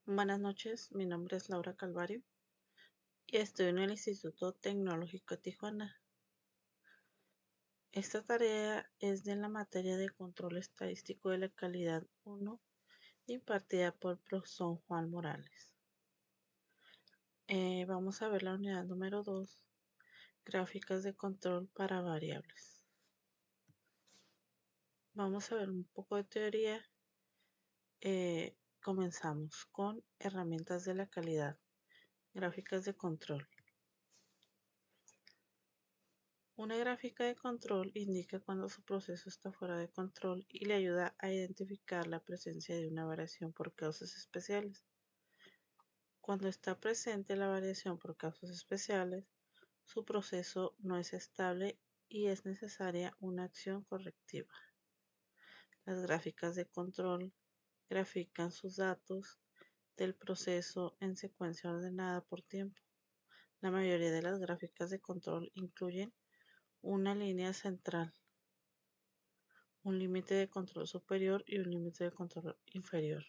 Buenas noches, mi nombre es Laura Calvario y estoy en el Instituto Tecnológico de Tijuana. Esta tarea es de la materia de Control Estadístico de la Calidad 1, impartida por el profesor Juan Morales. Vamos a ver la unidad número 2, gráficas de control para variables. Vamos a ver un poco de teoría. Comenzamos con herramientas de la calidad, gráficas de control. Una gráfica de control indica cuando su proceso está fuera de control y le ayuda a identificar la presencia de una variación por causas especiales. Cuando está presente la variación por causas especiales, su proceso no es estable y es necesaria una acción correctiva. Las gráficas de control grafican sus datos del proceso en secuencia ordenada por tiempo. La mayoría de las gráficas de control incluyen una línea central, un límite de control superior y un límite de control inferior.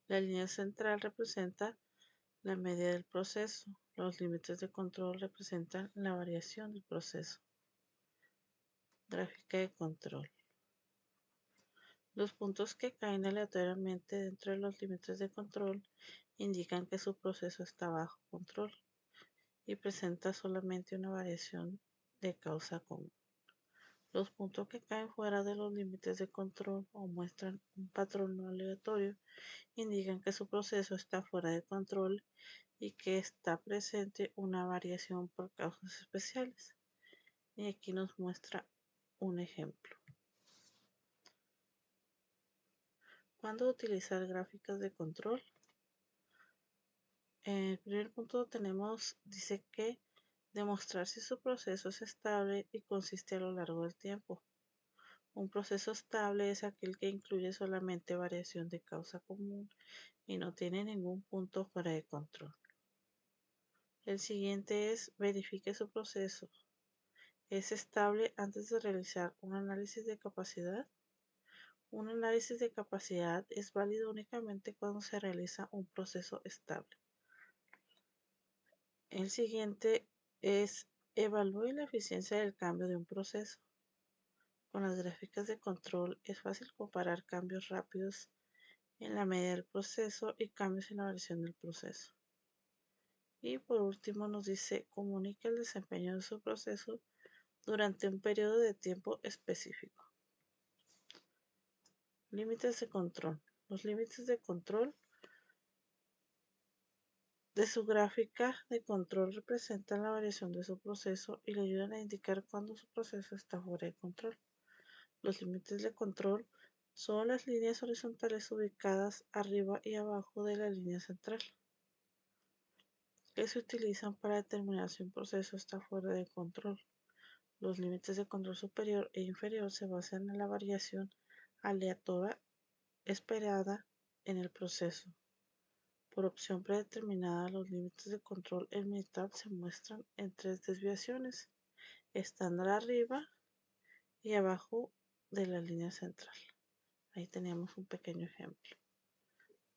La línea central representa la media del proceso. Los límites de control representan la variación del proceso. Gráfica de control. Los puntos que caen aleatoriamente dentro de los límites de control indican que su proceso está bajo control y presenta solamente una variación de causa común. Los puntos que caen fuera de los límites de control o muestran un patrón no aleatorio indican que su proceso está fuera de control y que está presente una variación por causas especiales. Y aquí nos muestra un ejemplo. ¿Cuándo utilizar gráficas de control? En el primer punto dice que demostrar si su proceso es estable y consiste a lo largo del tiempo. Un proceso estable es aquel que incluye solamente variación de causa común y no tiene ningún punto fuera de control. El siguiente es verifique su proceso. ¿Es estable antes de realizar un análisis de capacidad? Un análisis de capacidad es válido únicamente cuando se realiza un proceso estable. El siguiente es evalúe la eficiencia del cambio de un proceso. Con las gráficas de control es fácil comparar cambios rápidos en la medida del proceso y cambios en la variación del proceso. Y por último nos dice comunica el desempeño de su proceso durante un periodo de tiempo específico. Límites de control. Los límites de control de su gráfica de control representan la variación de su proceso y le ayudan a indicar cuándo su proceso está fuera de control. Los límites de control son las líneas horizontales ubicadas arriba y abajo de la línea central, que se utilizan para determinar si un proceso está fuera de control. Los límites de control superior e inferior se basan en la variación aleatoria esperada en el proceso. Por opción predeterminada, los límites de control en MITAB se muestran en tres desviaciones, estándar arriba y abajo de la línea central. Ahí tenemos un pequeño ejemplo.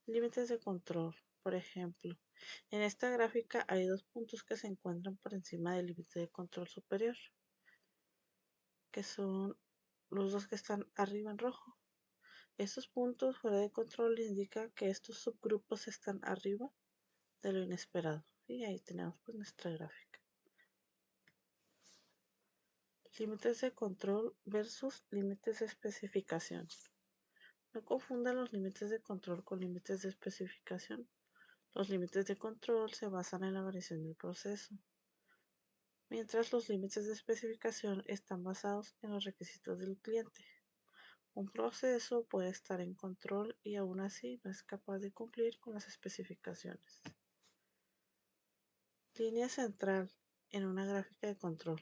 Límites de control. Por ejemplo, en esta gráfica hay dos puntos que se encuentran por encima del límite de control superior, que son los dos que están arriba en rojo. Estos puntos fuera de control indican que estos subgrupos están arriba de lo inesperado. Y ahí tenemos pues nuestra gráfica. Límites de control versus límites de especificación. No confundan los límites de control con límites de especificación. Los límites de control se basan en la variación del proceso, mientras los límites de especificación están basados en los requisitos del cliente. Un proceso puede estar en control y aún así no es capaz de cumplir con las especificaciones. Línea central en una gráfica de control.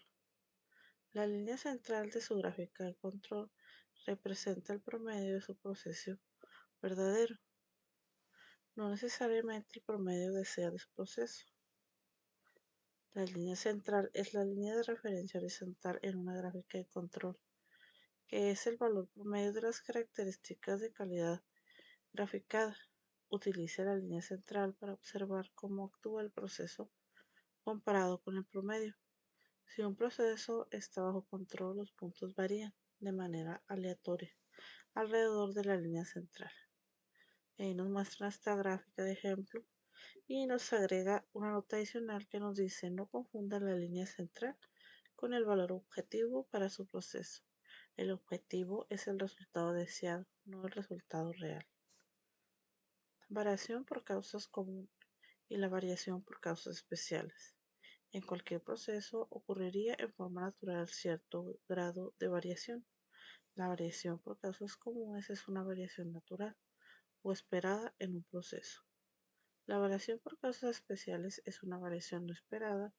La línea central de su gráfica de control representa el promedio de su proceso verdadero, no necesariamente el promedio deseado de su proceso. La línea central es la línea de referencia horizontal en una gráfica de control, que es el valor promedio de las características de calidad graficada. utilice la línea central para observar cómo actúa el proceso comparado con el promedio. Si un proceso está bajo control, los puntos varían de manera aleatoria alrededor de la línea central. Ahí nos muestra esta gráfica de ejemplo y nos agrega una nota adicional que nos dice no confunda la línea central con el valor objetivo para su proceso. El objetivo es el resultado deseado, no el resultado real. Variación por causas comunes y la variación por causas especiales. En cualquier proceso ocurriría en forma natural cierto grado de variación. La variación por causas comunes es una variación natural o esperada en un proceso. La variación por causas especiales es una variación no esperada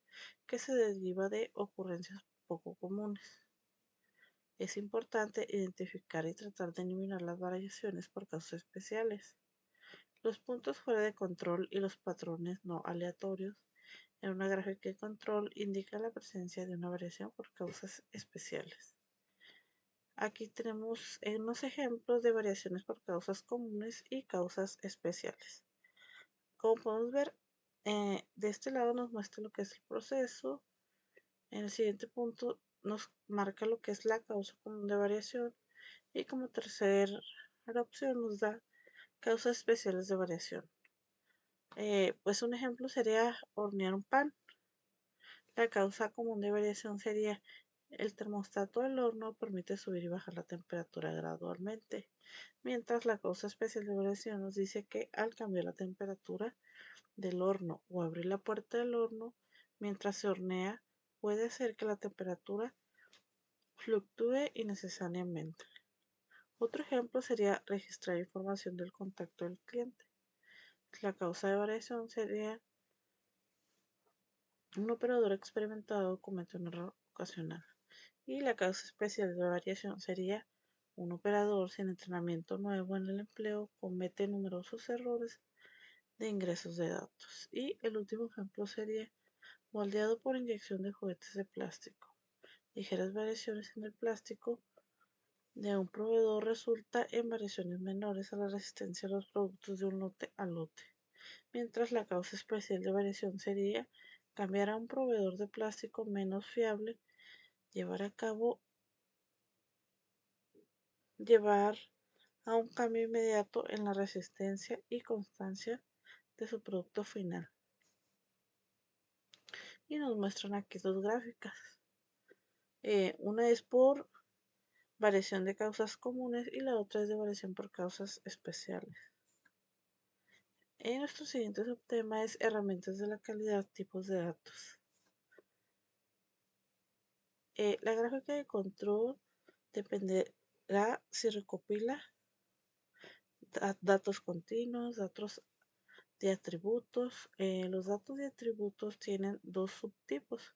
que se deriva de ocurrencias poco comunes. Es importante identificar y tratar de eliminar las variaciones por causas especiales. Los puntos fuera de control y los patrones no aleatorios en una gráfica de control indica la presencia de una variación por causas especiales. Aquí tenemos unos ejemplos de variaciones por causas comunes y causas especiales. Como podemos ver, de este lado nos muestra lo que es el proceso. En el siguiente punto nos marca lo que es la causa común de variación. Y como tercera opción nos da causas especiales de variación. Pues un ejemplo sería hornear un pan. La causa común de variación sería el termostato del horno permite subir y bajar la temperatura gradualmente, mientras la causa especial de variación nos dice que al cambiar la temperatura del horno o abrir la puerta del horno mientras se hornea puede hacer que la temperatura fluctúe innecesariamente. Otro ejemplo sería registrar información del contacto del cliente. La causa de variación sería un operador experimentado comete un error ocasional. Y la causa especial de variación sería un operador sin entrenamiento nuevo en el empleo comete numerosos errores de ingresos de datos. Y el último ejemplo sería moldeado por inyección de juguetes de plástico. Ligeras variaciones en el plástico de un proveedor resulta en variaciones menores a la resistencia de los productos de un lote a lote, mientras la causa especial de variación sería cambiar a un proveedor de plástico menos fiable, llevar a un cambio inmediato en la resistencia y constancia de su producto final. Y nos muestran aquí dos gráficas. Una es por variación de causas comunes y la otra es de variación por causas especiales. Nuestro siguiente subtema es herramientas de la calidad, tipos de datos. La gráfica de control dependerá si recopila datos continuos, datos de atributos. Los datos de atributos tienen dos subtipos,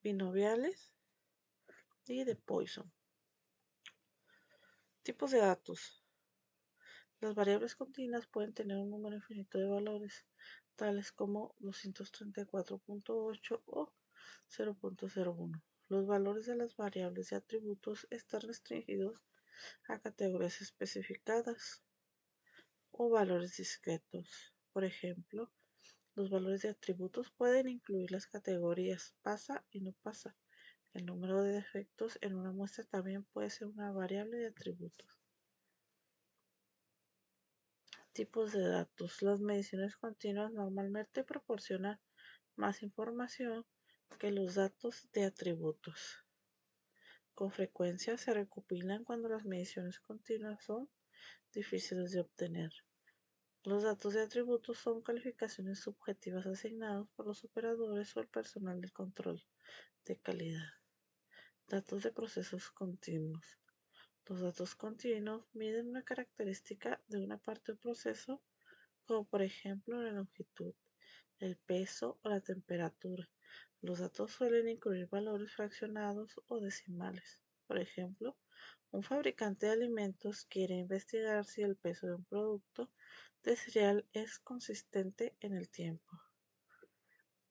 binomiales y de Poisson. Tipos de datos. Las variables continuas pueden tener un número infinito de valores, tales como 234.8 o 0.01. Los valores de las variables de atributos están restringidos a categorías especificadas o valores discretos. Por ejemplo, los valores de atributos pueden incluir las categorías pasa y no pasa. El número de defectos en una muestra también puede ser una variable de atributos. Tipos de datos. Las mediciones continuas normalmente proporcionan más información que los datos de atributos. Con frecuencia se recopilan cuando las mediciones continuas son difíciles de obtener. Los datos de atributos son calificaciones subjetivas asignadas por los operadores o el personal de control de calidad. Datos de procesos continuos. Los datos continuos miden una característica de una parte del proceso, como por ejemplo la longitud, el peso o la temperatura. Los datos suelen incluir valores fraccionados o decimales. Por ejemplo, un fabricante de alimentos quiere investigar si el peso de un producto de cereal es consistente en el tiempo.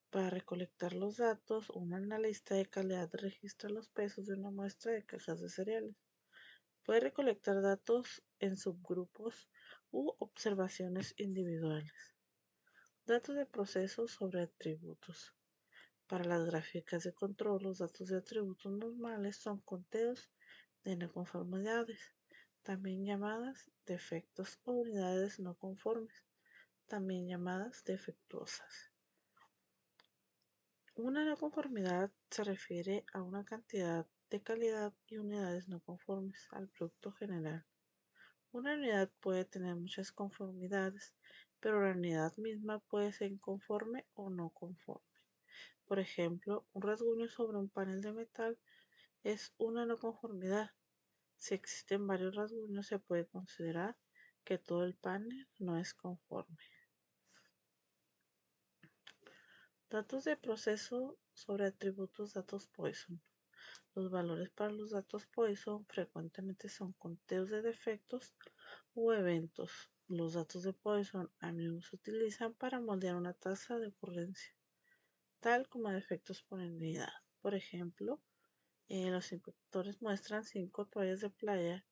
Para recolectar los datos, un analista de calidad registra los pesos de una muestra de cajas de cereales. Puede recolectar datos en subgrupos u observaciones individuales. Datos de procesos sobre atributos. Para las gráficas de control, los datos de atributos normales son conteos de no conformidades, también llamadas defectos o unidades no conformes, también llamadas defectuosas. Una no conformidad se refiere a una cantidad de calidad y unidades no conformes al producto general. Una unidad puede tener muchas conformidades, pero la unidad misma puede ser inconforme o no conforme. Por ejemplo, un rasguño sobre un panel de metal es una no conformidad. Si existen varios rasguños, se puede considerar que todo el panel no es conforme. Datos de proceso sobre atributos datos Poisson. Los valores para los datos Poisson frecuentemente son conteos de defectos o eventos. Los datos de Poisson a menudo se utilizan para moldear una tasa de ocurrencia, tal como defectos por unidad. Por ejemplo, los inspectores muestran 5 toallas de playa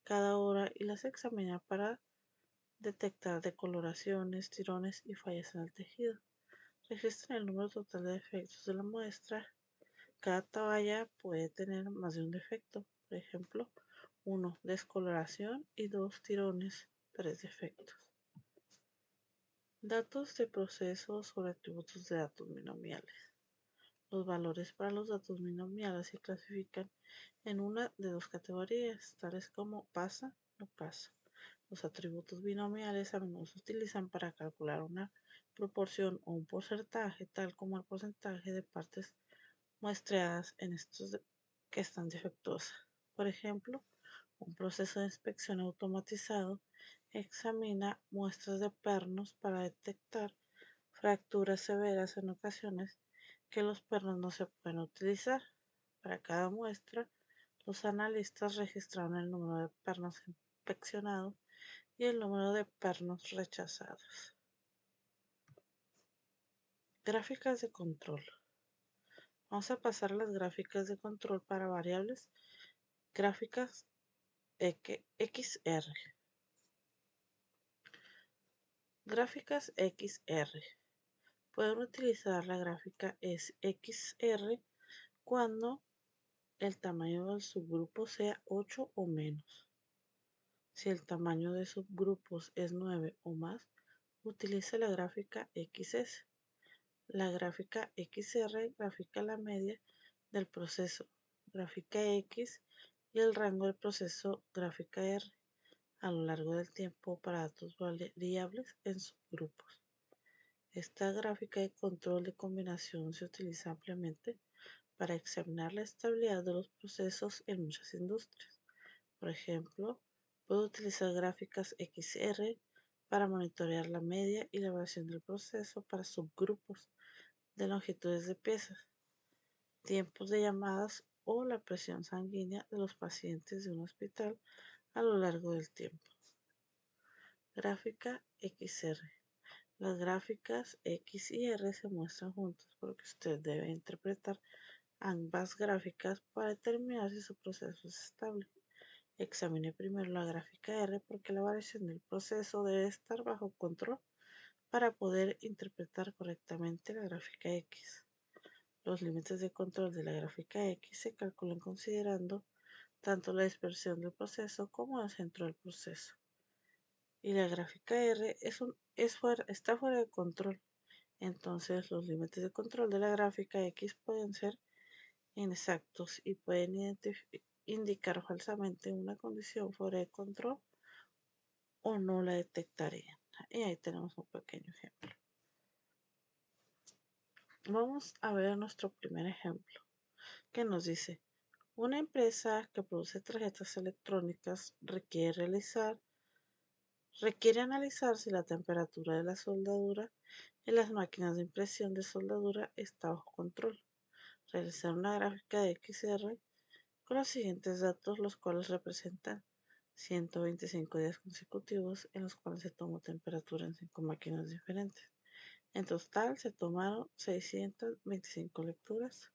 cada hora y las examinan para detectar decoloraciones, tirones y fallas en el tejido. Registran el número total de defectos de la muestra. Cada toalla puede tener más de un defecto. Por ejemplo, 1 descoloración y 2 tirones, 3 defectos. Datos de procesos sobre atributos de datos binomiales. Los valores para los datos binomiales se clasifican en una de dos categorías, tales como pasa, no pasa. Los atributos binomiales a menudo se utilizan para calcular una proporción o un porcentaje, tal como el porcentaje de partes muestreadas en estos que están defectuosas. Por ejemplo, un proceso de inspección automatizado examina muestras de pernos para detectar fracturas severas en ocasiones que los pernos no se pueden utilizar. Para cada muestra, los analistas registraron el número de pernos inspeccionados y el número de pernos rechazados. Gráficas de control. Vamos a pasar a las gráficas de control para variables. Gráficas XR. Gráficas XR. Pueden utilizar la gráfica XR cuando el tamaño del subgrupo sea 8 o menos. Si el tamaño de subgrupos es 9 o más, utilice la gráfica XS. La gráfica XR grafica la media del proceso gráfica X y el rango del proceso gráfica R a lo largo del tiempo para datos variables en subgrupos. Esta gráfica de control de combinación se utiliza ampliamente para examinar la estabilidad de los procesos en muchas industrias. Por ejemplo, puede utilizar gráficas XR para monitorear la media y la variación del proceso para subgrupos de longitudes de piezas, tiempos de llamadas o la presión sanguínea de los pacientes de un hospital a lo largo del tiempo. Gráfica XR. Las gráficas X y R se muestran juntas porque usted debe interpretar ambas gráficas para determinar si su proceso es estable. Examine primero la gráfica R porque la variación del proceso debe estar bajo control para poder interpretar correctamente la gráfica X. Los límites de control de la gráfica X se calculan considerando tanto la dispersión del proceso como el centro del proceso. Y la gráfica R está fuera de control. Entonces los límites de control de la gráfica X pueden ser inexactos y pueden indicar falsamente una condición fuera de control o no la detectarían. Y ahí tenemos un pequeño ejemplo. Vamos a ver nuestro primer ejemplo, que nos dice: una empresa que produce tarjetas electrónicas requiere analizar si la temperatura de la soldadura en las máquinas de impresión de soldadura está bajo control. Realizar una gráfica de XR con los siguientes datos, los cuales representan 125 días consecutivos en los cuales se tomó temperatura en 5 máquinas diferentes. En total se tomaron 625 lecturas.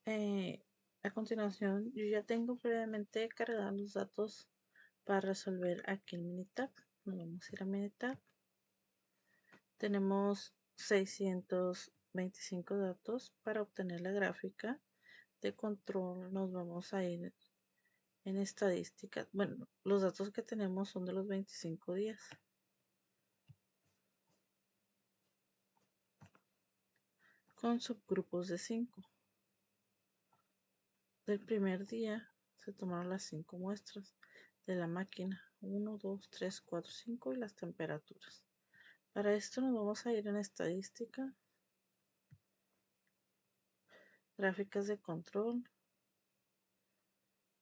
A continuación, yo ya tengo previamente cargados los datos para resolver aquí el Minitab. Nos vamos a ir a Minitab. Tenemos 625 datos. Para obtener la gráfica de control nos vamos a ir en estadística. Bueno, los datos que tenemos son de los 25 días. Con subgrupos de 5. Del primer día se tomaron las 5 muestras de la máquina. 1, 2, 3, 4, 5 y las temperaturas. Para esto nos vamos a ir en estadística, gráficas de control,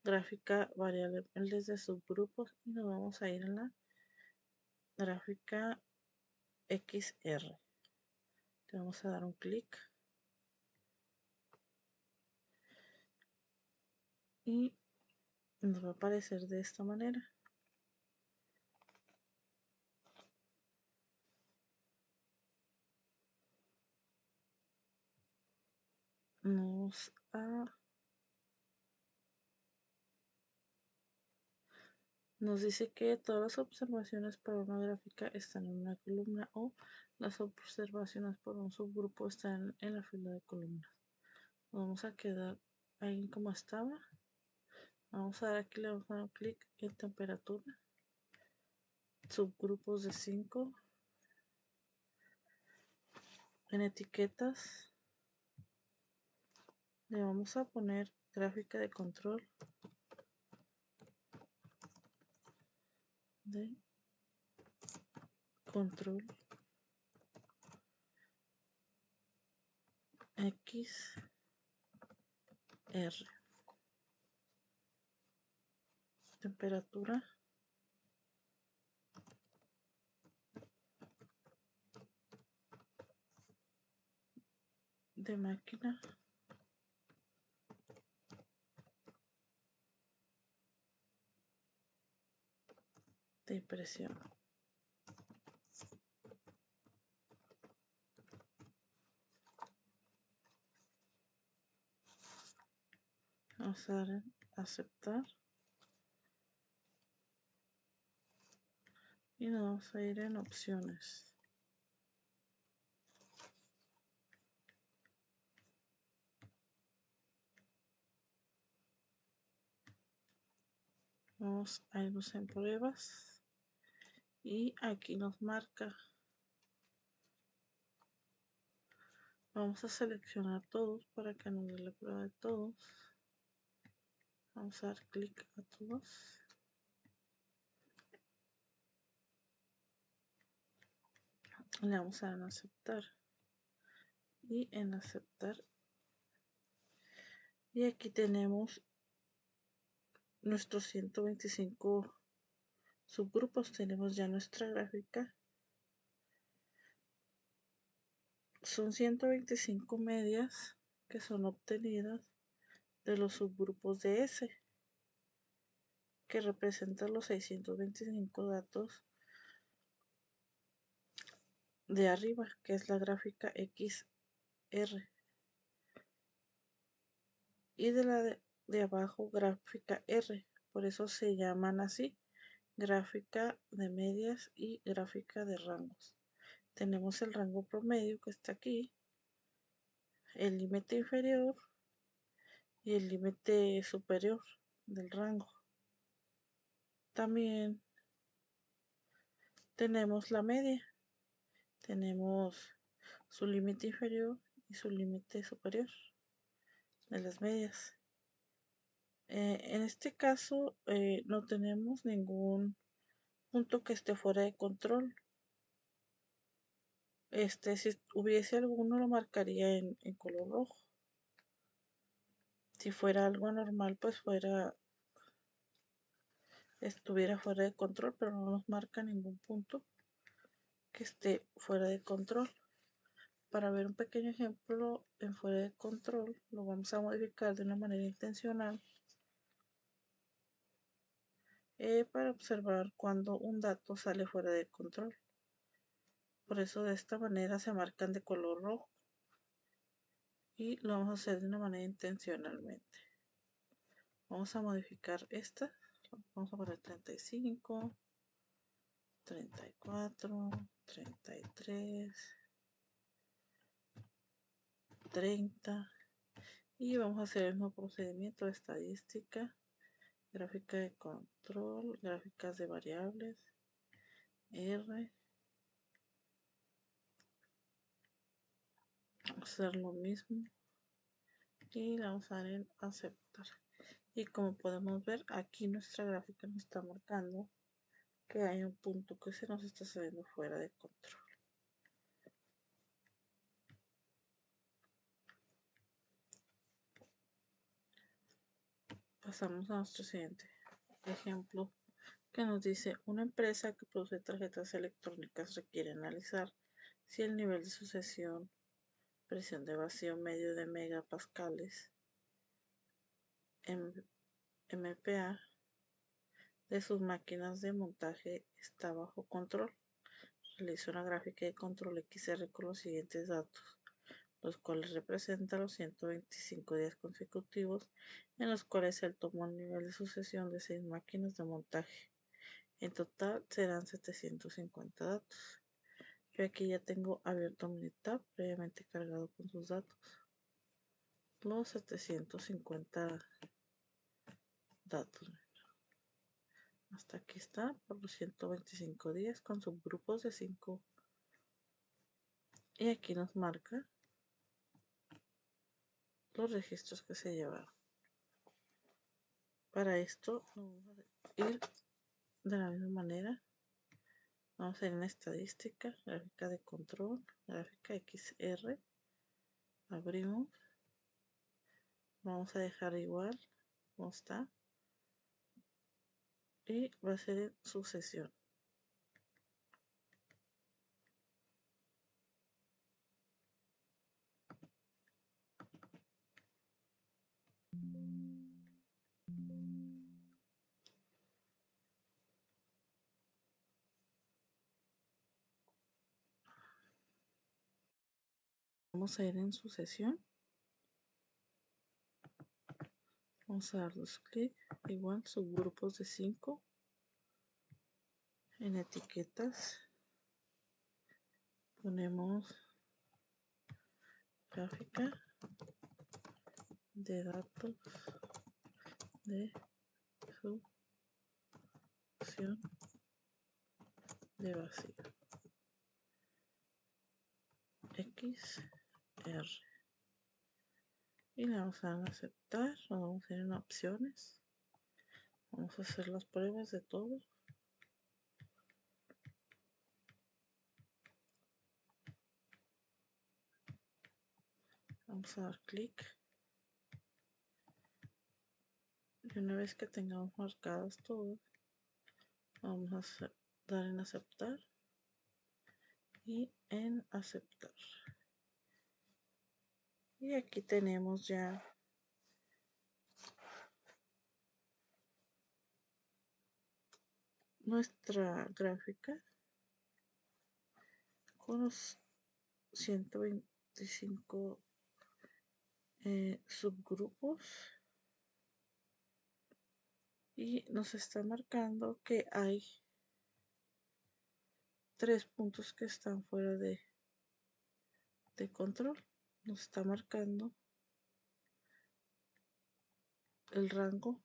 gráfica variables de subgrupos y nos vamos a ir en la gráfica XR. Le vamos a dar un clic y nos va a aparecer de esta manera. Nos dice que todas las observaciones para una gráfica están en una columna o las observaciones por un subgrupo están en la fila de columnas. Vamos a quedar ahí como estaba. Vamos a dar aquí, le vamos a dar un clic en temperatura, subgrupos de 5, en etiquetas, le vamos a poner gráfica de control XR, temperatura de máquina de impresión. Vamos a dar en aceptar y nos vamos a ir en opciones. Vamos a irnos en pruebas y aquí nos marca. Vamos a seleccionar todos para que nos dé la prueba de todos. Vamos a dar clic a todos. Le vamos a dar en aceptar y en aceptar. Y aquí tenemos nuestros 125 subgrupos. Tenemos ya nuestra gráfica. Son 125 medias que son obtenidas de los subgrupos de S, que representan los 625 datos de arriba, que es la gráfica XR, y de la de abajo gráfica R. Por eso se llaman así, gráfica de medias y gráfica de rangos. Tenemos el rango promedio que está aquí, el límite inferior y el límite superior del rango. También tenemos la media, tenemos su límite inferior y su límite superior de las medias. En este caso no tenemos ningún punto que esté fuera de control. Si hubiese alguno lo marcaría en color rojo. Si fuera algo anormal, pues estuviera fuera de control, pero no nos marca ningún punto que esté fuera de control. Para ver un pequeño ejemplo en fuera de control, lo vamos a modificar de una manera intencional para observar cuando un dato sale fuera de control. Por eso de esta manera se marcan de color rojo. y lo vamos a hacer de una manera intencionalmente. Vamos a modificar esta, vamos a poner 35, 34, 33, 30 y vamos a hacer el mismo procedimiento de estadística, gráfica de control, gráficas de variables, R, hacer lo mismo y le vamos a dar en aceptar. Y como podemos ver, aquí nuestra gráfica nos está marcando que hay un punto que se nos está saliendo fuera de control. Pasamos a nuestro siguiente ejemplo que nos dice: una empresa que produce tarjetas electrónicas requiere analizar si el nivel de sucesión, presión de vacío medio de megapascales MPa de sus máquinas de montaje está bajo control. Realiza una gráfica de control XR con los siguientes datos, los cuales representan los 125 días consecutivos en los cuales él tomó el nivel de sucesión de 6 máquinas de montaje. En total serán 750 datos. Yo aquí ya tengo abierto mi tab previamente cargado con sus datos. Los 750 datos. Hasta aquí está por los 125 días con subgrupos de 5. Y aquí nos marca los registros que se llevaron. Para esto vamos a ir de la misma manera. Vamos a ir en estadística, gráfica de control, gráfica XR. Abrimos. Vamos a dejar igual como está. Y va a ser en sucesión. Vamos a ir en sucesión. Vamos a dar dos clics. Igual subgrupos de 5. En etiquetas ponemos gráfica de datos de sucesión de vacío XR y le vamos a dar a aceptar. Nos vamos a ir en opciones. Vamos a hacer las pruebas de todo. Vamos a dar clic y una vez que tengamos marcadas todas, vamos a dar en aceptar y en aceptar. Y aquí tenemos ya nuestra gráfica con los 125 subgrupos y nos está marcando que hay 3 puntos que están fuera de control. Nos está marcando el rango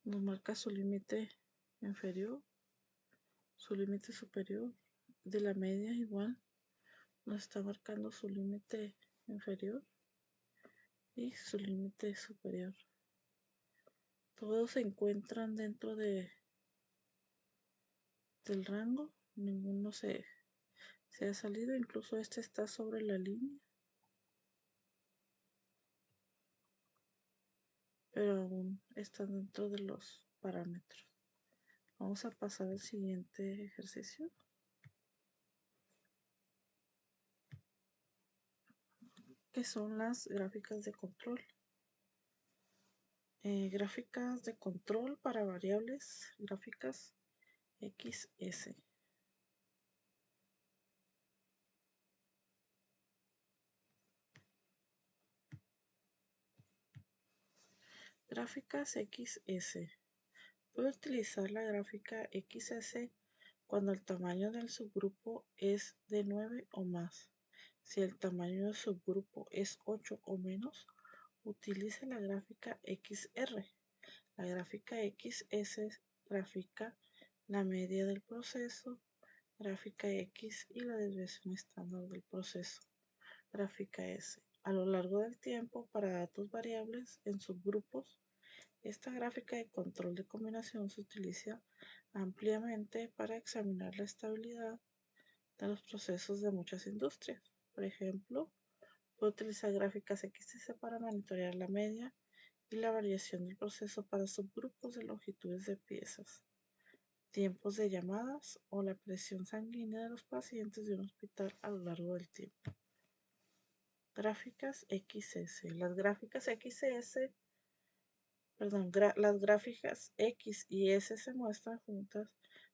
nos marca su límite inferior, su límite superior. De la media igual nos está marcando su límite inferior y su límite superior. Todos se encuentran dentro del rango, ninguno se ha salido, incluso este está sobre la línea, pero aún está dentro de los parámetros. Vamos a pasar al siguiente ejercicio, que son las gráficas de control. Gráficas de control para variables, gráficas XS. Gráficas XS. Puede utilizar la gráfica XS cuando el tamaño del subgrupo es de 9 o más. Si el tamaño del subgrupo es 8 o menos, utilice la gráfica XR. La gráfica XS grafica la media del proceso, gráfica X y la desviación estándar del proceso, gráfica S. A lo largo del tiempo, para datos variables en subgrupos, esta gráfica de control de combinación se utiliza ampliamente para examinar la estabilidad de los procesos de muchas industrias. Por ejemplo, puede utilizar gráficas XS para monitorear la media y la variación del proceso para subgrupos de longitudes de piezas, tiempos de llamadas o la presión sanguínea de los pacientes de un hospital a lo largo del tiempo. Gráficas XS. Las gráficas X y S se muestran juntas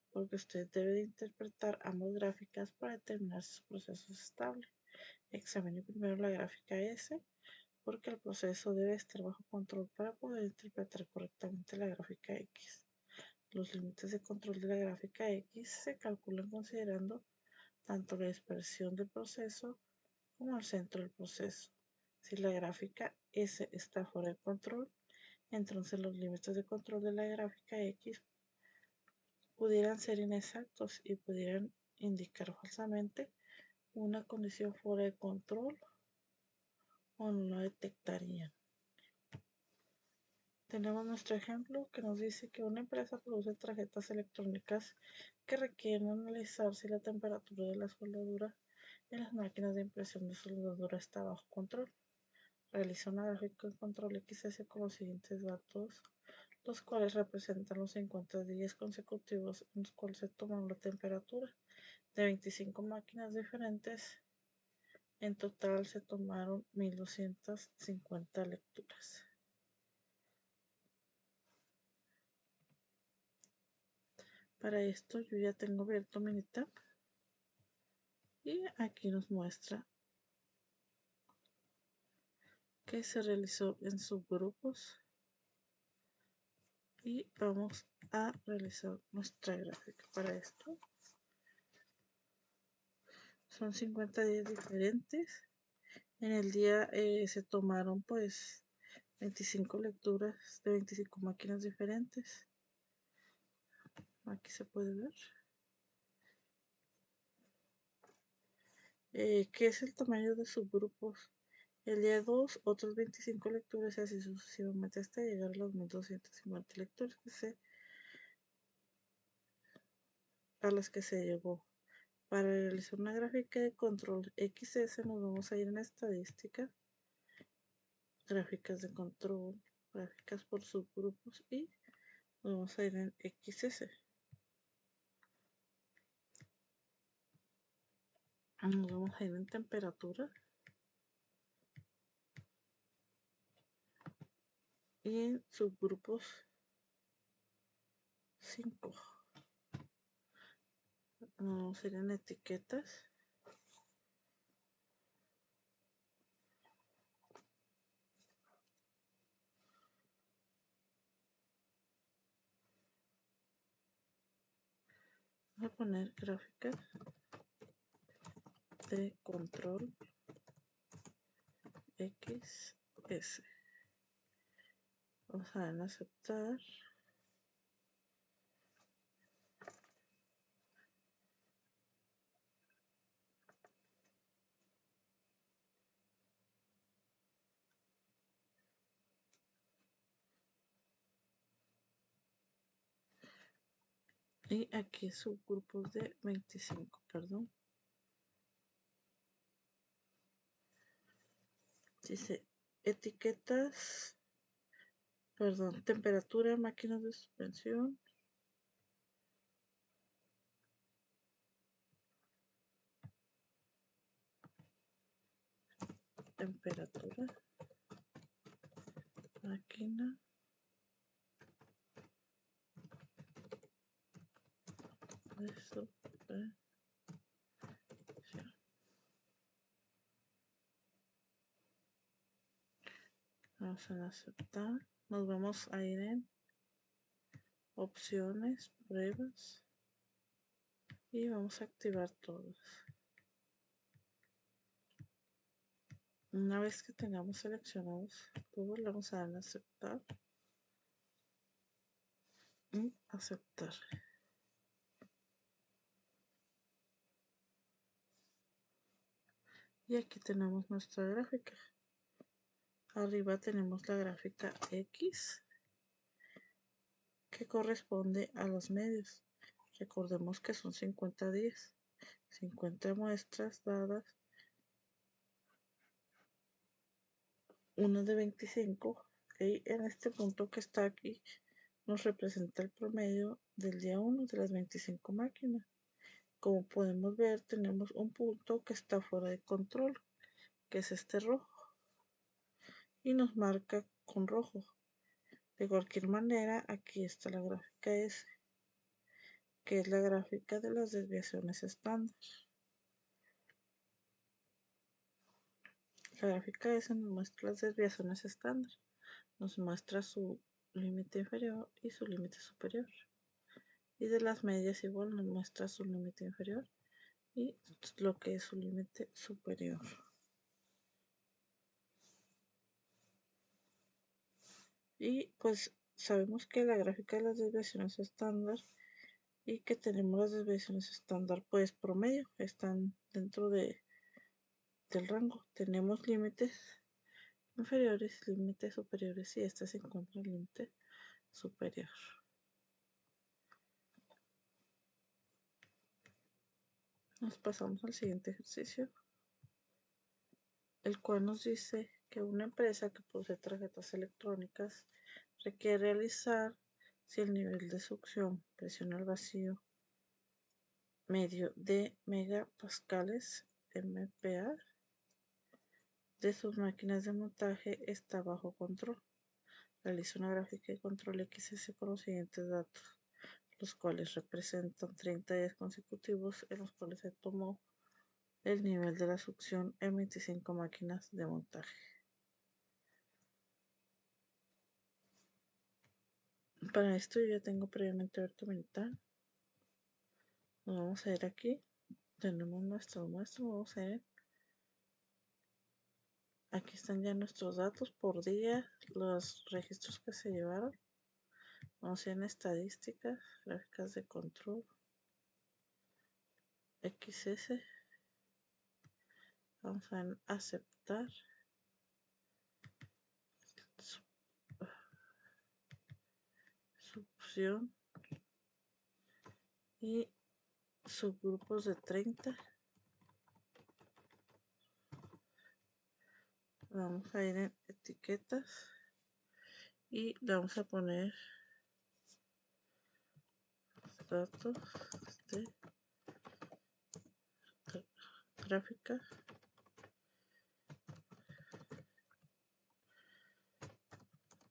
porque usted debe de interpretar ambas gráficas para determinar si su proceso es estable. Examine primero la gráfica S porque el proceso debe estar bajo control para poder interpretar correctamente la gráfica X. Los límites de control de la gráfica X se calculan considerando tanto la dispersión del proceso como el centro del proceso. Si la gráfica S está fuera de control, entonces los límites de control de la gráfica X pudieran ser inexactos y pudieran indicar falsamente una condición fuera de control o no la detectarían. Tenemos nuestro ejemplo que nos dice que una empresa produce tarjetas electrónicas que requieren analizar si la temperatura de la soldadura en las máquinas de impresión de soldadura está bajo control. Realiza una gráfica de control XS con los siguientes datos, los cuales representan los 50 días consecutivos en los cuales se tomaron la temperatura de 25 máquinas diferentes. En total se tomaron 1250 lecturas. Para esto yo ya tengo abierto Minitab y aquí nos muestra que se realizó en subgrupos y vamos a realizar nuestra gráfica. Para esto son 50 días diferentes. En el día se tomaron pues 25 lecturas de 25 máquinas diferentes. Aquí se puede ver. ¿Qué es el tamaño de subgrupos? El día 2, otras 25 lecturas y así sucesivamente hasta llegar a las 1250 lecturas a las que se llegó. Para realizar una gráfica de control XS nos vamos a ir en estadística, gráficas de control, gráficas por subgrupos y nos vamos a ir en XS. Nos vamos a ir en temperatura y en subgrupos 5. Nos vamos a ir en etiquetas. Voy a poner gráfica de control XS. Vamos a dar en aceptar. Y aquí subgrupos de 25, perdón. Dice etiquetas, perdón, temperatura, máquinas de suspensión. Temperatura, máquina, de suspensión. Vamos a aceptar. nos vamos a ir en opciones, pruebas y vamos a activar todos. Una vez que tengamos seleccionados todos, le vamos a dar en aceptar y aceptar. Y aquí tenemos nuestra gráfica. Arriba tenemos la gráfica X que corresponde a los medios. Recordemos que son 50 días, 50 muestras dadas, una de 25, y en este punto que está aquí nos representa el promedio del día 1 de las 25 máquinas. Como podemos ver, tenemos un punto que está fuera de control, que es este rojo, y nos marca con rojo. De cualquier manera, aquí está la gráfica S, que es la gráfica de las desviaciones estándar. La gráfica S nos muestra las desviaciones estándar, nos muestra su límite inferior y su límite superior. Y de las medias igual nos muestra su límite inferior y lo que es su límite superior. Y pues sabemos que la gráfica de las desviaciones estándar y que tenemos las desviaciones estándar pues promedio, están dentro del rango. Tenemos límites inferiores, límites superiores y este se encuentra en el límite superior. Nos pasamos al siguiente ejercicio, el cual nos dice que una empresa que posee tarjetas electrónicas requiere realizar si el nivel de succión, presión al vacío medio de megapascales MPa de sus máquinas de montaje está bajo control. Realiza una gráfica de control XS con los siguientes datos, los cuales representan 30 días consecutivos en los cuales se tomó el nivel de la succión en 25 máquinas de montaje. Para esto yo ya tengo previamente abierto Minitab. Nos vamos a ir aquí, tenemos nuestro muestro, vamos a ir. Aquí están ya nuestros datos por día, los registros que se llevaron. Vamos a ir en estadísticas, gráficas de control, XS. Vamos a aceptar. Succión y subgrupos de 30. Vamos a ir en etiquetas y le vamos a poner datos de gráfica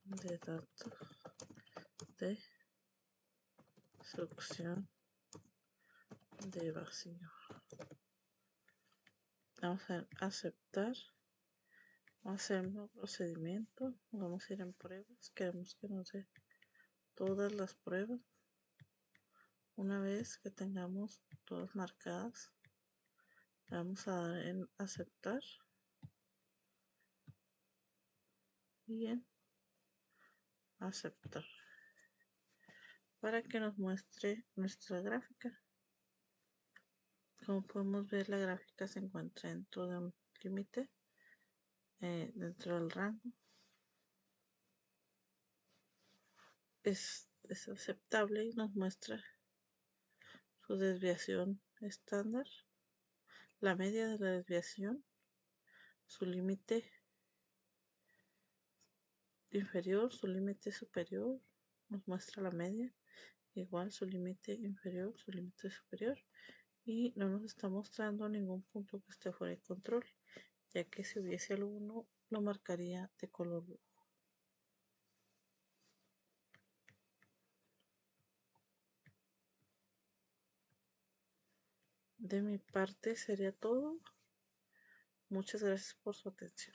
de datos de succión de vacío. Vamos a aceptar. Vamos a hacer un procedimiento. Vamos a ir en pruebas. Queremos que nos dé todas las pruebas. Una vez que tengamos todas marcadas, vamos a dar en aceptar y en aceptar para que nos muestre nuestra gráfica. Como podemos ver, la gráfica se encuentra dentro de un límite, dentro del rango. Es aceptable y nos muestra su desviación estándar, la media de la desviación, su límite inferior, su límite superior, nos muestra la media, igual su límite inferior, su límite superior, y no nos está mostrando ningún punto que esté fuera de control, ya que si hubiese alguno lo marcaría de color rojo. De mi parte sería todo. Muchas gracias por su atención.